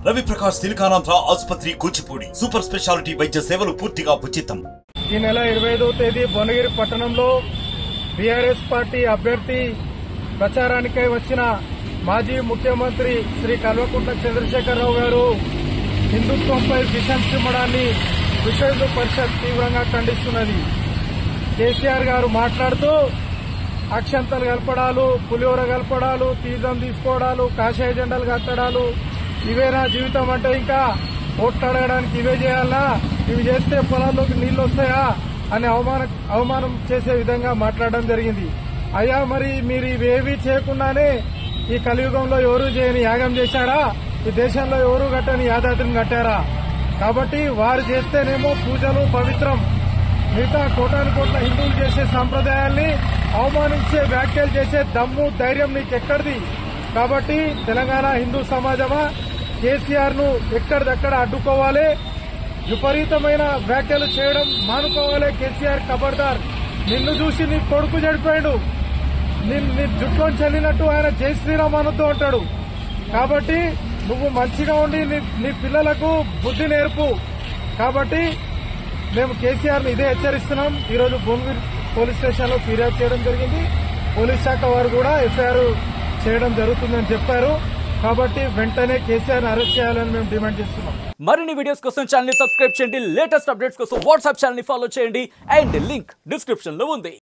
రవి ప్రకాష్ సిలికానాంధ్ర ఆసుపత్రి Kuchipudi super speciality వైద్య సేవలు పూర్తిగా ఉచితం. ఈ నెల 25వ తేదీ భువనగిరి పట్టణంలో బీఆర్ఎస్ పార్టీ అభ్యర్థి ప్రచారానికై వచ్చిన మాజీ ముఖ్యమంత్రి శ్రీ కల్వకుంట్ల చంద్రశేఖరరావు గారు హిందుత్వంపై విషం చిమ్మడాన్ని విశ్వ హిందూ పరిషత్ తీవ్రంగా ఖండిస్తున్నది. కేసీఆర్ గారు మాట్లాడుతూ అక్షంతలు కలపడాలు, పులిహోర కలపడాలు, తీర్థం తీసుకోవడాలు, కాషాయ జెండాలు కట్టడాలు, ఇవేనా జీవితం అంటే ఇంకా ఓట్లు అడగడానికి ఇవే చేయాలా, ఇవి చేస్తే పొలాల్లోకి నీళ్లు వస్తాయా అని అవమానం చేసే విధంగా మాట్లాడడం జరిగింది. అయ్యా, మరి మీరు ఇవేవీ చేయకుండానే ఈ కలియుగంలో ఎవరూ చేయని యాగం చేశారా? ఈ దేశంలో ఎవరూ కట్టని యాదాద్రిని కట్టారా? కాబట్టి వారు చేస్తేనేమో పూజలు పవిత్రం, మిగతా కోటాను కోట్ల హిందువులు చేసే సంప్రదాయాల్ని అవమానించే వ్యాఖ్యలు చేసే దమ్ము ధైర్యం నీకెక్కడిది? కాబట్టి తెలంగాణ హిందూ సమాజమా కేసీఆర్ ను ఎక్కడిదక్కడ అడ్డుకోవాలి, విపరీతమైన వ్యాఖ్యలు చేయడం మానుకోవాలి. కేసీఆర్ ఖబర్దార్, నిన్ను చూసి నీ కొడుకు చెడిపోయాడు, నీ జుట్లో చల్లినట్టు ఆయన జై శ్రీరామ్ అనుతూ ఉంటాడు. కాబట్టి నువ్వు మంచిగా ఉండి నీ పిల్లలకు బుద్ధి నేర్పు. కాబట్టి మేము కేసీఆర్ ని ఇదే హెచ్చరిస్తున్నాం. ఈరోజు భువనగిరి పోలీస్ స్టేషన్ లో ఫిర్యాదు చేయడం జరిగింది. పోలీస్ శాఖ వారు కూడా ఎఫ్ఐఆర్ చేయడం జరుగుతుందని చెప్పారు. కాబట్టి వెంటనే కేసీఆర్ అరెస్ట్ చేయాలని మేము డిమాండ్ చేస్తున్నాం. మరిన్ని వీడియోస్ కోసం ఛానల్ ని సబ్స్క్రైబ్ చేయండి. లేటెస్ట్ అప్డేట్స్ కోసం వాట్సాప్ ఛానల్ ని ఫాలో చేయండి. అండ్ లింక్ డిస్క్రిప్షన్ లో ఉంది.